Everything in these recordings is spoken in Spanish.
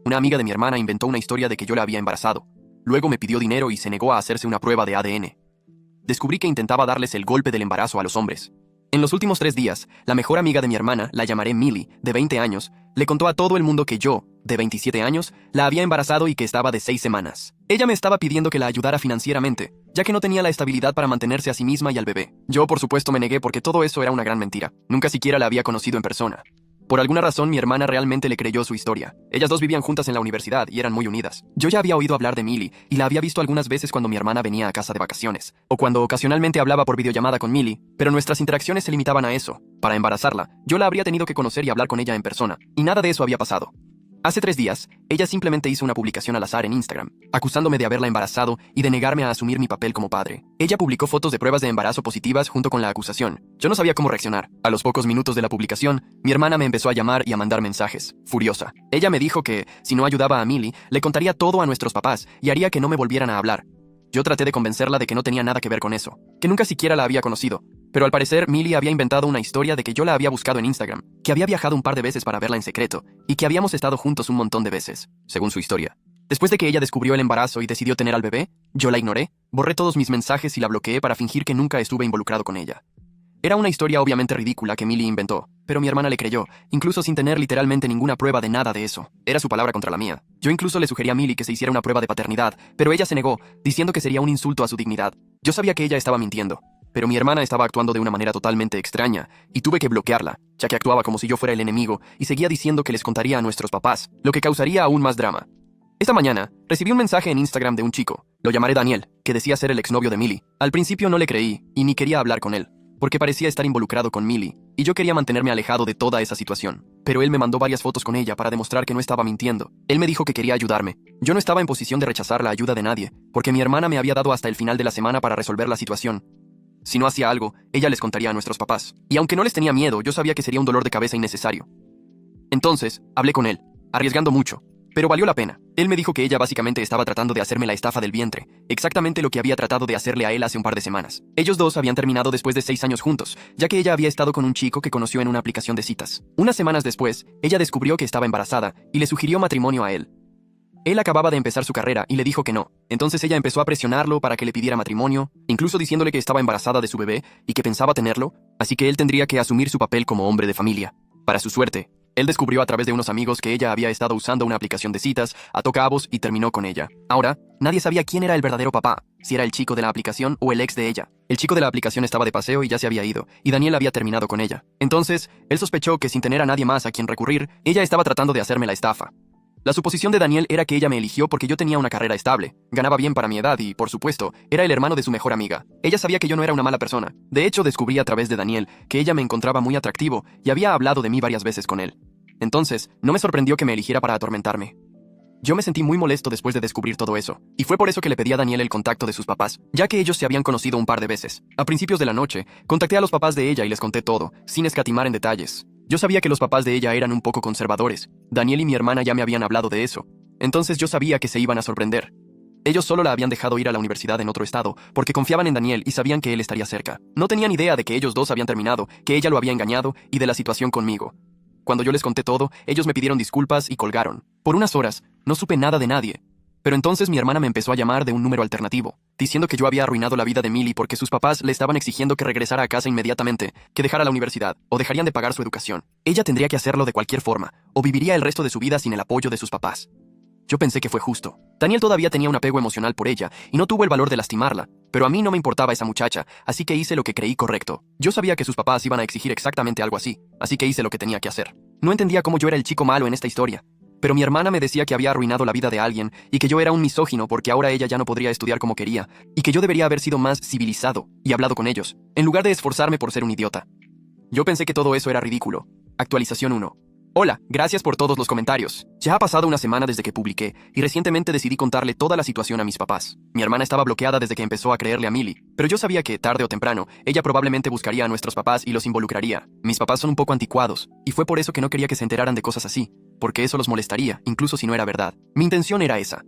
Una amiga de mi hermana inventó una historia de que yo la había embarazado. Luego me pidió dinero y se negó a hacerse una prueba de ADN. Descubrí que intentaba darles el golpe del embarazo a los hombres. En los últimos 3 días, la mejor amiga de mi hermana, la llamaré Millie, de 20 años, le contó a todo el mundo que yo, de 27 años, la había embarazado y que estaba de 6 semanas. Ella me estaba pidiendo que la ayudara financieramente, ya que no tenía la estabilidad para mantenerse a sí misma y al bebé. Yo, por supuesto, me negué porque todo eso era una gran mentira. Nunca siquiera la había conocido en persona. Por alguna razón, mi hermana realmente le creyó su historia. Ellas dos vivían juntas en la universidad y eran muy unidas. Yo ya había oído hablar de Millie y la había visto algunas veces cuando mi hermana venía a casa de vacaciones, o cuando ocasionalmente hablaba por videollamada con Millie, pero nuestras interacciones se limitaban a eso. Para embarazarla, yo la habría tenido que conocer y hablar con ella en persona, y nada de eso había pasado. Hace 3 días, ella simplemente hizo una publicación al azar en Instagram, acusándome de haberla embarazado y de negarme a asumir mi papel como padre. Ella publicó fotos de pruebas de embarazo positivas junto con la acusación. Yo no sabía cómo reaccionar. A los pocos minutos de la publicación, mi hermana me empezó a llamar y a mandar mensajes, furiosa. Ella me dijo que, si no ayudaba a Millie, le contaría todo a nuestros papás y haría que no me volvieran a hablar. Yo traté de convencerla de que no tenía nada que ver con eso, que nunca siquiera la había conocido. Pero al parecer, Millie había inventado una historia de que yo la había buscado en Instagram, que había viajado un par de veces para verla en secreto, y que habíamos estado juntos un montón de veces, según su historia. Después de que ella descubrió el embarazo y decidió tener al bebé, yo la ignoré, borré todos mis mensajes y la bloqueé para fingir que nunca estuve involucrado con ella. Era una historia obviamente ridícula que Millie inventó, pero mi hermana le creyó, incluso sin tener literalmente ninguna prueba de nada de eso. Era su palabra contra la mía. Yo incluso le sugerí a Millie que se hiciera una prueba de paternidad, pero ella se negó, diciendo que sería un insulto a su dignidad. Yo sabía que ella estaba mintiendo, pero mi hermana estaba actuando de una manera totalmente extraña, y tuve que bloquearla, ya que actuaba como si yo fuera el enemigo, y seguía diciendo que les contaría a nuestros papás, lo que causaría aún más drama. Esta mañana, recibí un mensaje en Instagram de un chico, lo llamaré Daniel, que decía ser el exnovio de Millie. Al principio no le creí, y ni quería hablar con él, porque parecía estar involucrado con Millie, y yo quería mantenerme alejado de toda esa situación. Pero él me mandó varias fotos con ella para demostrar que no estaba mintiendo. Él me dijo que quería ayudarme. Yo no estaba en posición de rechazar la ayuda de nadie, porque mi hermana me había dado hasta el final de la semana para resolver la situación. Si no hacía algo, ella les contaría a nuestros papás. Y aunque no les tenía miedo, yo sabía que sería un dolor de cabeza innecesario. Entonces, hablé con él, arriesgando mucho. Pero valió la pena. Él me dijo que ella básicamente estaba tratando de hacerme la estafa del vientre, exactamente lo que había tratado de hacerle a él hace un par de semanas. Ellos dos habían terminado después de 6 años juntos, ya que ella había estado con un chico que conoció en una aplicación de citas. Unas semanas después, ella descubrió que estaba embarazada y le sugirió matrimonio a él. Él acababa de empezar su carrera y le dijo que no. Entonces ella empezó a presionarlo para que le pidiera matrimonio, incluso diciéndole que estaba embarazada de su bebé y que pensaba tenerlo, así que él tendría que asumir su papel como hombre de familia. Para su suerte, él descubrió a través de unos amigos que ella había estado usando una aplicación de citas, ató cabos y terminó con ella. Ahora, nadie sabía quién era el verdadero papá, si era el chico de la aplicación o el ex de ella. El chico de la aplicación estaba de paseo y ya se había ido, y Daniel había terminado con ella. Entonces, él sospechó que sin tener a nadie más a quien recurrir, ella estaba tratando de hacerme la estafa. La suposición de Daniel era que ella me eligió porque yo tenía una carrera estable, ganaba bien para mi edad y, por supuesto, era el hermano de su mejor amiga. Ella sabía que yo no era una mala persona. De hecho, descubrí a través de Daniel que ella me encontraba muy atractivo y había hablado de mí varias veces con él. Entonces, no me sorprendió que me eligiera para atormentarme. Yo me sentí muy molesto después de descubrir todo eso, y fue por eso que le pedí a Daniel el contacto de sus papás, ya que ellos se habían conocido un par de veces. A principios de la noche, contacté a los papás de ella y les conté todo, sin escatimar en detalles. Yo sabía que los papás de ella eran un poco conservadores. Daniel y mi hermana ya me habían hablado de eso. Entonces yo sabía que se iban a sorprender. Ellos solo la habían dejado ir a la universidad en otro estado, porque confiaban en Daniel y sabían que él estaría cerca. No tenían idea de que ellos dos habían terminado, que ella lo había engañado y de la situación conmigo. Cuando yo les conté todo, ellos me pidieron disculpas y colgaron. Por unas horas, no supe nada de nadie. Pero entonces mi hermana me empezó a llamar de un número alternativo, diciendo que yo había arruinado la vida de Millie porque sus papás le estaban exigiendo que regresara a casa inmediatamente, que dejara la universidad, o dejarían de pagar su educación. Ella tendría que hacerlo de cualquier forma, o viviría el resto de su vida sin el apoyo de sus papás. Yo pensé que fue justo. Daniel todavía tenía un apego emocional por ella, y no tuvo el valor de lastimarla, pero a mí no me importaba esa muchacha, así que hice lo que creí correcto. Yo sabía que sus papás iban a exigir exactamente algo así que hice lo que tenía que hacer. No entendía cómo yo era el chico malo en esta historia. Pero mi hermana me decía que había arruinado la vida de alguien y que yo era un misógino porque ahora ella ya no podría estudiar como quería y que yo debería haber sido más civilizado y hablado con ellos, en lugar de esforzarme por ser un idiota. Yo pensé que todo eso era ridículo. Actualización 1. Hola, gracias por todos los comentarios. Ya ha pasado una semana desde que publiqué y recientemente decidí contarle toda la situación a mis papás. Mi hermana estaba bloqueada desde que empezó a creerle a Millie, pero yo sabía que, tarde o temprano, ella probablemente buscaría a nuestros papás y los involucraría. Mis papás son un poco anticuados, y fue por eso que no quería que se enteraran de cosas así, porque eso los molestaría, incluso si no era verdad. Mi intención era esa.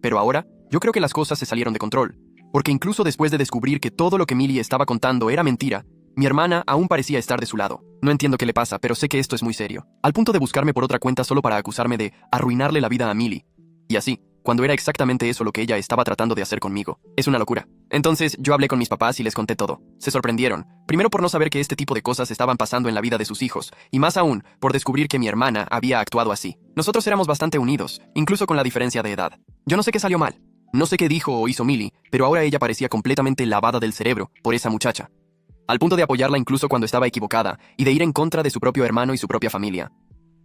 Pero ahora, yo creo que las cosas se salieron de control, porque incluso después de descubrir que todo lo que Millie estaba contando era mentira, mi hermana aún parecía estar de su lado. No entiendo qué le pasa, pero sé que esto es muy serio. Al punto de buscarme por otra cuenta solo para acusarme de arruinarle la vida a Millie. Y así, cuando era exactamente eso lo que ella estaba tratando de hacer conmigo. Es una locura. Entonces, yo hablé con mis papás y les conté todo. Se sorprendieron, primero por no saber que este tipo de cosas estaban pasando en la vida de sus hijos, y más aún, por descubrir que mi hermana había actuado así. Nosotros éramos bastante unidos, incluso con la diferencia de edad. Yo no sé qué salió mal. No sé qué dijo o hizo Millie, pero ahora ella parecía completamente lavada del cerebro por esa muchacha. Al punto de apoyarla incluso cuando estaba equivocada, y de ir en contra de su propio hermano y su propia familia.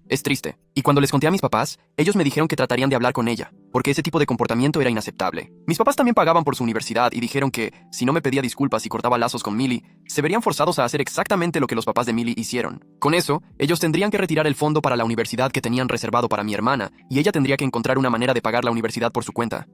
Es triste. Y cuando les conté a mis papás, ellos me dijeron que tratarían de hablar con ella, porque ese tipo de comportamiento era inaceptable. Mis papás también pagaban por su universidad y dijeron que, si no me pedía disculpas y cortaba lazos con Millie, se verían forzados a hacer exactamente lo que los papás de Millie hicieron. Con eso, ellos tendrían que retirar el fondo para la universidad que tenían reservado para mi hermana, y ella tendría que encontrar una manera de pagar la universidad por su cuenta.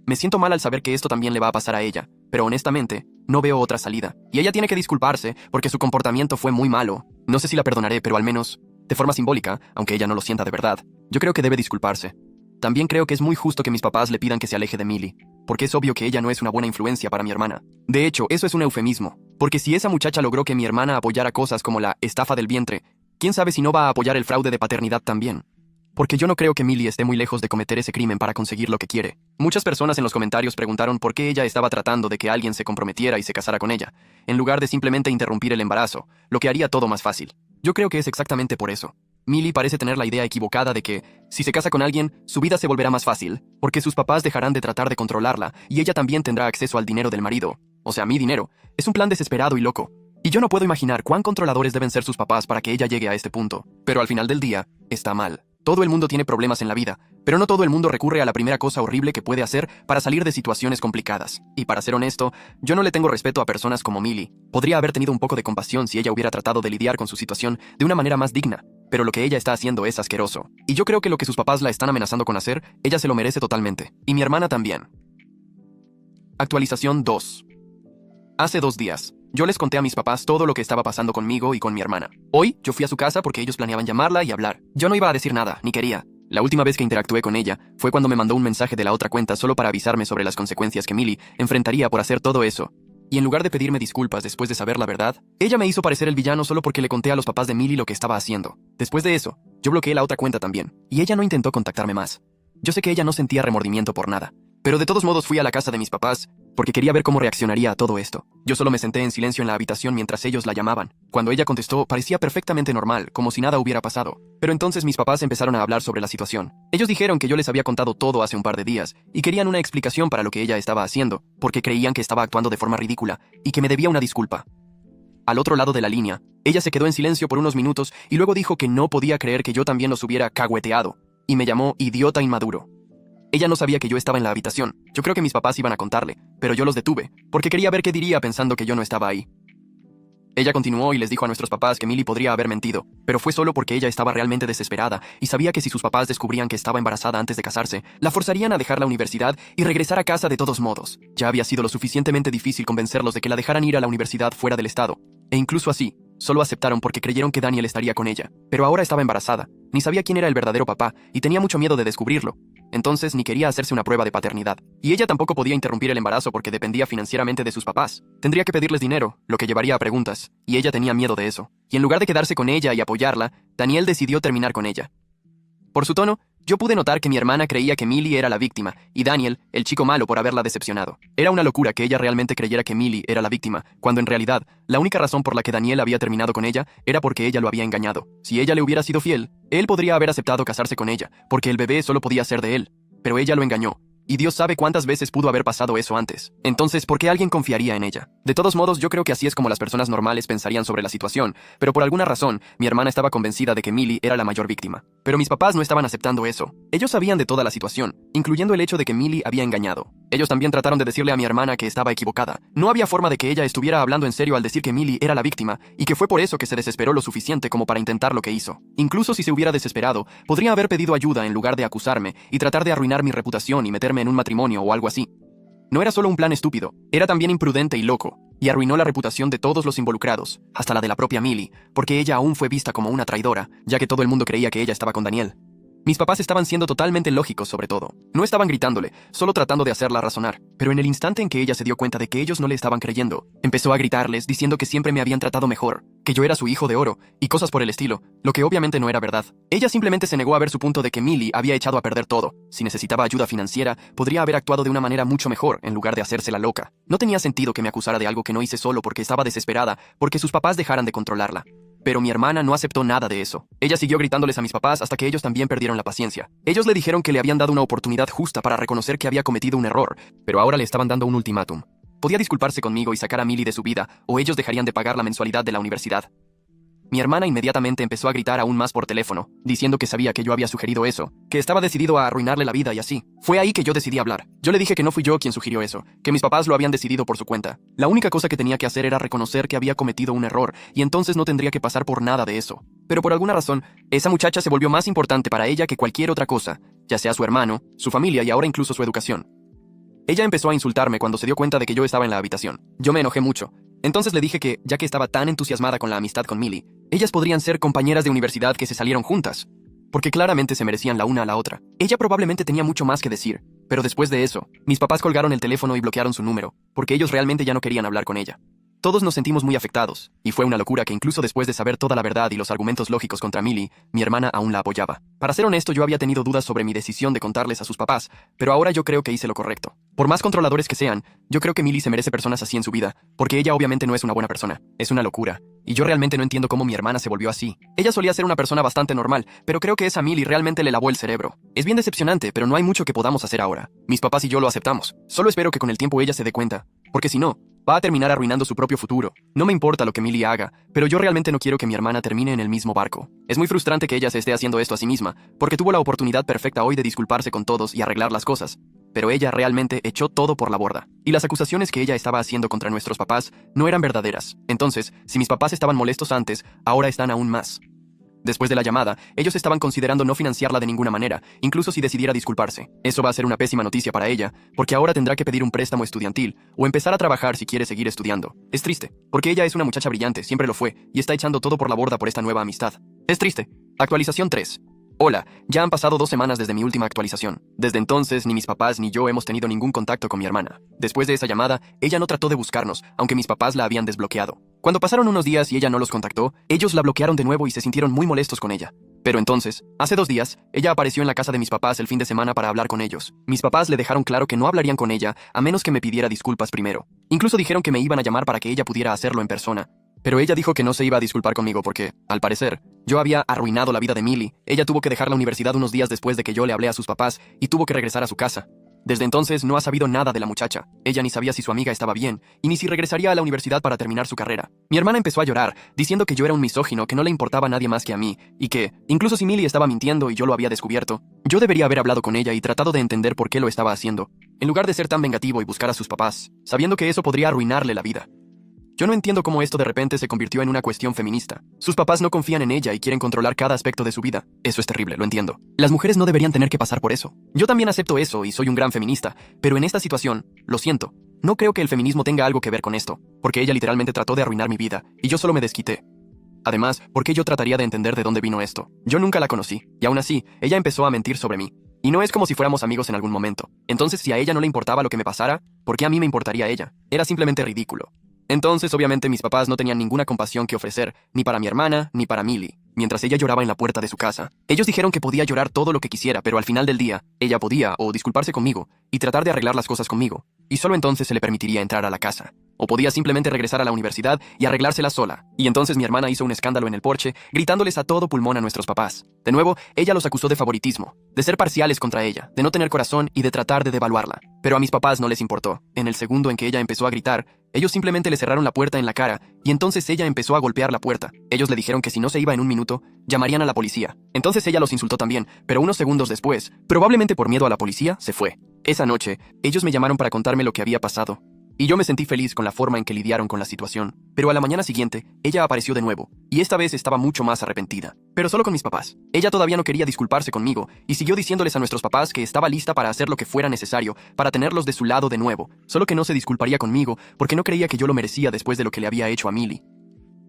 Me siento mal al saber que esto también le va a pasar a ella, pero honestamente, no veo otra salida. Y ella tiene que disculparse, porque su comportamiento fue muy malo. No sé si la perdonaré, pero al menos, de forma simbólica, aunque ella no lo sienta de verdad, yo creo que debe disculparse. También creo que es muy justo que mis papás le pidan que se aleje de Millie, porque es obvio que ella no es una buena influencia para mi hermana. De hecho, eso es un eufemismo, porque si esa muchacha logró que mi hermana apoyara cosas como la estafa del vientre, ¿quién sabe si no va a apoyar el fraude de paternidad también? Porque yo no creo que Millie esté muy lejos de cometer ese crimen para conseguir lo que quiere. Muchas personas en los comentarios preguntaron por qué ella estaba tratando de que alguien se comprometiera y se casara con ella, en lugar de simplemente interrumpir el embarazo, lo que haría todo más fácil. Yo creo que es exactamente por eso. Millie parece tener la idea equivocada de que, si se casa con alguien, su vida se volverá más fácil, porque sus papás dejarán de tratar de controlarla, y ella también tendrá acceso al dinero del marido, o sea, mi dinero. Es un plan desesperado y loco. Y yo no puedo imaginar cuán controladores deben ser sus papás para que ella llegue a este punto. Pero al final del día, está mal. Todo el mundo tiene problemas en la vida, pero no todo el mundo recurre a la primera cosa horrible que puede hacer para salir de situaciones complicadas. Y para ser honesto, yo no le tengo respeto a personas como Millie. Podría haber tenido un poco de compasión si ella hubiera tratado de lidiar con su situación de una manera más digna, pero lo que ella está haciendo es asqueroso. Y yo creo que lo que sus papás la están amenazando con hacer, ella se lo merece totalmente. Y mi hermana también. Actualización 2. Hace 2 días, yo les conté a mis papás todo lo que estaba pasando conmigo y con mi hermana. Hoy, yo fui a su casa porque ellos planeaban llamarla y hablar. Yo no iba a decir nada, ni quería. La última vez que interactué con ella fue cuando me mandó un mensaje de la otra cuenta solo para avisarme sobre las consecuencias que Millie enfrentaría por hacer todo eso. Y en lugar de pedirme disculpas después de saber la verdad, ella me hizo parecer el villano solo porque le conté a los papás de Millie lo que estaba haciendo. Después de eso, yo bloqueé la otra cuenta también, y ella no intentó contactarme más. Yo sé que ella no sentía remordimiento por nada, pero de todos modos fui a la casa de mis papás porque quería ver cómo reaccionaría a todo esto. Yo solo me senté en silencio en la habitación mientras ellos la llamaban. Cuando ella contestó, parecía perfectamente normal, como si nada hubiera pasado. Pero entonces mis papás empezaron a hablar sobre la situación. Ellos dijeron que yo les había contado todo hace un par de días y querían una explicación para lo que ella estaba haciendo, porque creían que estaba actuando de forma ridícula y que me debía una disculpa. Al otro lado de la línea, ella se quedó en silencio por unos minutos y luego dijo que no podía creer que yo también los hubiera cagüeteado, y me llamó idiota inmaduro. Ella no sabía que yo estaba en la habitación. Yo creo que mis papás iban a contarle, pero yo los detuve, porque quería ver qué diría pensando que yo no estaba ahí. Ella continuó y les dijo a nuestros papás que Millie podría haber mentido, pero fue solo porque ella estaba realmente desesperada y sabía que si sus papás descubrían que estaba embarazada antes de casarse, la forzarían a dejar la universidad y regresar a casa de todos modos. Ya había sido lo suficientemente difícil convencerlos de que la dejaran ir a la universidad fuera del estado. E incluso así, solo aceptaron porque creyeron que Daniel estaría con ella. Pero ahora estaba embarazada, ni sabía quién era el verdadero papá y tenía mucho miedo de descubrirlo. Entonces ni quería hacerse una prueba de paternidad. Y ella tampoco podía interrumpir el embarazo porque dependía financieramente de sus papás. Tendría que pedirles dinero, lo que llevaría a preguntas, y ella tenía miedo de eso. Y en lugar de quedarse con ella y apoyarla, Daniel decidió terminar con ella. Por su tono, yo pude notar que mi hermana creía que Millie era la víctima y Daniel, el chico malo por haberla decepcionado. Era una locura que ella realmente creyera que Millie era la víctima, cuando en realidad, la única razón por la que Daniel había terminado con ella era porque ella lo había engañado. Si ella le hubiera sido fiel, él podría haber aceptado casarse con ella, porque el bebé solo podía ser de él. Pero ella lo engañó. Y Dios sabe cuántas veces pudo haber pasado eso antes. Entonces, ¿por qué alguien confiaría en ella? De todos modos, yo creo que así es como las personas normales pensarían sobre la situación, pero por alguna razón, mi hermana estaba convencida de que Millie era la mayor víctima. Pero mis papás no estaban aceptando eso. Ellos sabían de toda la situación, incluyendo el hecho de que Millie había engañado. Ellos también trataron de decirle a mi hermana que estaba equivocada. No había forma de que ella estuviera hablando en serio al decir que Millie era la víctima, y que fue por eso que se desesperó lo suficiente como para intentar lo que hizo. Incluso si se hubiera desesperado, podría haber pedido ayuda en lugar de acusarme y tratar de arruinar mi reputación y meterme en un matrimonio o algo así. No era solo un plan estúpido, era también imprudente y loco, y arruinó la reputación de todos los involucrados, hasta la de la propia Millie, porque ella aún fue vista como una traidora, ya que todo el mundo creía que ella estaba con Daniel. Mis papás estaban siendo totalmente lógicos sobre todo. No estaban gritándole, solo tratando de hacerla razonar. Pero en el instante en que ella se dio cuenta de que ellos no le estaban creyendo, empezó a gritarles diciendo que siempre me habían tratado mejor, que yo era su hijo de oro, y cosas por el estilo, lo que obviamente no era verdad. Ella simplemente se negó a ver su punto de que Millie había echado a perder todo. Si necesitaba ayuda financiera, podría haber actuado de una manera mucho mejor, en lugar de hacerse la loca. No tenía sentido que me acusara de algo que no hice solo porque estaba desesperada, porque sus papás dejaran de controlarla. Pero mi hermana no aceptó nada de eso. Ella siguió gritándoles a mis papás hasta que ellos también perdieron la paciencia. Ellos le dijeron que le habían dado una oportunidad justa para reconocer que había cometido un error, pero ahora le estaban dando un ultimátum. Podía disculparse conmigo y sacar a Millie de su vida, o ellos dejarían de pagar la mensualidad de la universidad. Mi hermana inmediatamente empezó a gritar aún más por teléfono, diciendo que sabía que yo había sugerido eso, que estaba decidido a arruinarle la vida y así. Fue ahí que yo decidí hablar. Yo le dije que no fui yo quien sugirió eso, que mis papás lo habían decidido por su cuenta. La única cosa que tenía que hacer era reconocer que había cometido un error, y entonces no tendría que pasar por nada de eso. Pero por alguna razón, esa muchacha se volvió más importante para ella que cualquier otra cosa, ya sea su hermano, su familia y ahora incluso su educación. Ella empezó a insultarme cuando se dio cuenta de que yo estaba en la habitación. Yo me enojé mucho. Entonces le dije que, ya que estaba tan entusiasmada con la amistad con Millie, ellas podrían ser compañeras de universidad que se salieron juntas, porque claramente se merecían la una a la otra. Ella probablemente tenía mucho más que decir, pero después de eso, mis papás colgaron el teléfono y bloquearon su número, porque ellos realmente ya no querían hablar con ella. Todos nos sentimos muy afectados, y fue una locura que incluso después de saber toda la verdad y los argumentos lógicos contra Millie, mi hermana aún la apoyaba. Para ser honesto, yo había tenido dudas sobre mi decisión de contarles a sus papás, pero ahora yo creo que hice lo correcto. Por más controladores que sean, yo creo que Millie se merece personas así en su vida, porque ella obviamente no es una buena persona, es una locura. Y yo realmente no entiendo cómo mi hermana se volvió así. Ella solía ser una persona bastante normal, pero creo que esa Millie realmente le lavó el cerebro. Es bien decepcionante, pero no hay mucho que podamos hacer ahora. Mis papás y yo lo aceptamos. Solo espero que con el tiempo ella se dé cuenta, porque si no, va a terminar arruinando su propio futuro. No me importa lo que Millie haga, pero yo realmente no quiero que mi hermana termine en el mismo barco. Es muy frustrante que ella se esté haciendo esto a sí misma, porque tuvo la oportunidad perfecta hoy de disculparse con todos y arreglar las cosas. Pero ella realmente echó todo por la borda. Y las acusaciones que ella estaba haciendo contra nuestros papás no eran verdaderas. Entonces, si mis papás estaban molestos antes, ahora están aún más. Después de la llamada, ellos estaban considerando no financiarla de ninguna manera, incluso si decidiera disculparse. Eso va a ser una pésima noticia para ella, porque ahora tendrá que pedir un préstamo estudiantil o empezar a trabajar si quiere seguir estudiando. Es triste, porque ella es una muchacha brillante, siempre lo fue, y está echando todo por la borda por esta nueva amistad. Es triste. Actualización 3. Hola, ya han pasado 2 semanas desde mi última actualización. Desde entonces, ni mis papás ni yo hemos tenido ningún contacto con mi hermana. Después de esa llamada, ella no trató de buscarnos, aunque mis papás la habían desbloqueado. Cuando pasaron unos días y ella no los contactó, ellos la bloquearon de nuevo y se sintieron muy molestos con ella. Pero entonces, hace 2 días, ella apareció en la casa de mis papás el fin de semana para hablar con ellos. Mis papás le dejaron claro que no hablarían con ella a menos que me pidiera disculpas primero. Incluso dijeron que me iban a llamar para que ella pudiera hacerlo en persona. Pero ella dijo que no se iba a disculpar conmigo porque, al parecer, yo había arruinado la vida de Millie. Ella tuvo que dejar la universidad unos días después de que yo le hablé a sus papás y tuvo que regresar a su casa. Desde entonces no ha sabido nada de la muchacha. Ella ni sabía si su amiga estaba bien y ni si regresaría a la universidad para terminar su carrera. Mi hermana empezó a llorar, diciendo que yo era un misógino, que no le importaba a nadie más que a mí, y que, incluso si Millie estaba mintiendo y yo lo había descubierto, yo debería haber hablado con ella y tratado de entender por qué lo estaba haciendo, en lugar de ser tan vengativo y buscar a sus papás, sabiendo que eso podría arruinarle la vida. Yo no entiendo cómo esto de repente se convirtió en una cuestión feminista. Sus papás no confían en ella y quieren controlar cada aspecto de su vida. Eso es terrible, lo entiendo. Las mujeres no deberían tener que pasar por eso. Yo también acepto eso y soy un gran feminista, pero en esta situación, lo siento, no creo que el feminismo tenga algo que ver con esto, porque ella literalmente trató de arruinar mi vida, y yo solo me desquité. Además, ¿por qué yo trataría de entender de dónde vino esto? Yo nunca la conocí, y aún así, ella empezó a mentir sobre mí. Y no es como si fuéramos amigos en algún momento. Entonces, si a ella no le importaba lo que me pasara, ¿por qué a mí me importaría ella? Era simplemente ridículo. Entonces, obviamente, mis papás no tenían ninguna compasión que ofrecer, ni para mi hermana, ni para Millie, mientras ella lloraba en la puerta de su casa. Ellos dijeron que podía llorar todo lo que quisiera, pero al final del día, ella podía o disculparse conmigo y tratar de arreglar las cosas conmigo, y solo entonces se le permitiría entrar a la casa. O podía simplemente regresar a la universidad y arreglársela sola. Y entonces mi hermana hizo un escándalo en el porche, gritándoles a todo pulmón a nuestros papás. De nuevo, ella los acusó de favoritismo, de ser parciales contra ella, de no tener corazón y de tratar de devaluarla. Pero a mis papás no les importó. En el segundo en que ella empezó a gritar, ellos simplemente le cerraron la puerta en la cara, y entonces ella empezó a golpear la puerta. Ellos le dijeron que si no se iba en un minuto, llamarían a la policía. Entonces ella los insultó también, pero unos segundos después, probablemente por miedo a la policía, se fue. Esa noche, ellos me llamaron para contarme lo que había pasado. Y yo me sentí feliz con la forma en que lidiaron con la situación. Pero a la mañana siguiente, ella apareció de nuevo, y esta vez estaba mucho más arrepentida. Pero solo con mis papás. Ella todavía no quería disculparse conmigo, y siguió diciéndoles a nuestros papás que estaba lista para hacer lo que fuera necesario, para tenerlos de su lado de nuevo, solo que no se disculparía conmigo, porque no creía que yo lo merecía después de lo que le había hecho a Millie.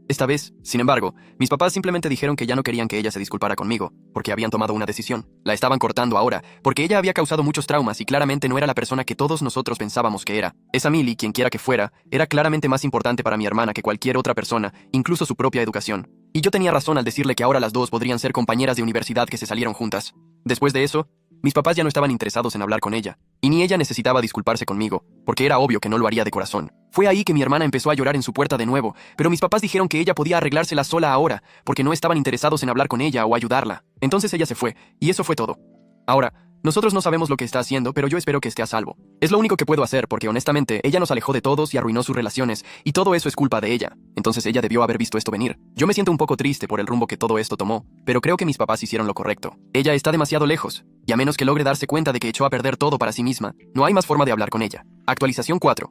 Esta vez, sin embargo, mis papás simplemente dijeron que ya no querían que ella se disculpara conmigo, porque habían tomado una decisión. La estaban cortando ahora, porque ella había causado muchos traumas y claramente no era la persona que todos nosotros pensábamos que era. Esa Millie, quien quiera que fuera, era claramente más importante para mi hermana que cualquier otra persona, incluso su propia educación. Y yo tenía razón al decirle que ahora las dos podrían ser compañeras de universidad que se salieron juntas. Después de eso, mis papás ya no estaban interesados en hablar con ella, y ni ella necesitaba disculparse conmigo, porque era obvio que no lo haría de corazón. Fue ahí que mi hermana empezó a llorar en su puerta de nuevo, pero mis papás dijeron que ella podía arreglársela sola ahora, porque no estaban interesados en hablar con ella o ayudarla. Entonces ella se fue, y eso fue todo. Ahora, nosotros no sabemos lo que está haciendo, pero yo espero que esté a salvo. Es lo único que puedo hacer porque honestamente ella nos alejó de todos y arruinó sus relaciones, y todo eso es culpa de ella. Entonces ella debió haber visto esto venir. Yo me siento un poco triste por el rumbo que todo esto tomó, pero creo que mis papás hicieron lo correcto. Ella está demasiado lejos, y a menos que logre darse cuenta de que echó a perder todo para sí misma, no hay más forma de hablar con ella. Actualización 4.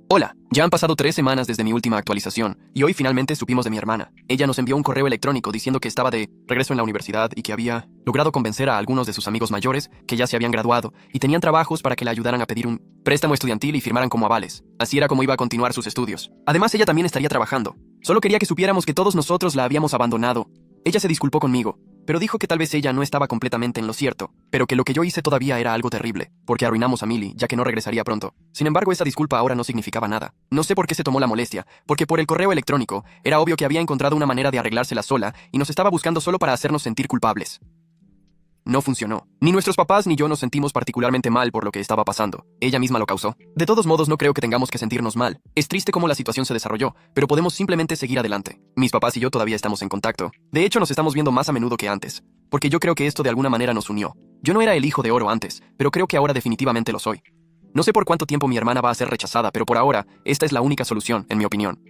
Hola, ya han pasado 3 semanas desde mi última actualización, y hoy finalmente supimos de mi hermana. Ella nos envió un correo electrónico diciendo que estaba de regreso en la universidad y que había logrado convencer a algunos de sus amigos mayores que ya se habían graduado y tenían trabajos para que la ayudaran a pedir un préstamo estudiantil y firmaran como avales. Así era como iba a continuar sus estudios. Además, ella también estaría trabajando. Solo quería que supiéramos que todos nosotros la habíamos abandonado. Ella se disculpó conmigo, pero dijo que tal vez ella no estaba completamente en lo cierto, pero que lo que yo hice todavía era algo terrible, porque arruinamos a Millie, ya que no regresaría pronto. Sin embargo, esa disculpa ahora no significaba nada. No sé por qué se tomó la molestia, porque por el correo electrónico era obvio que había encontrado una manera de arreglársela sola y nos estaba buscando solo para hacernos sentir culpables. No funcionó. Ni nuestros papás ni yo nos sentimos particularmente mal por lo que estaba pasando. Ella misma lo causó. De todos modos, no creo que tengamos que sentirnos mal. Es triste cómo la situación se desarrolló, pero podemos simplemente seguir adelante. Mis papás y yo todavía estamos en contacto. De hecho, nos estamos viendo más a menudo que antes, porque yo creo que esto de alguna manera nos unió. Yo no era el hijo de oro antes, pero creo que ahora definitivamente lo soy. No sé por cuánto tiempo mi hermana va a ser rechazada, pero por ahora, esta es la única solución, en mi opinión.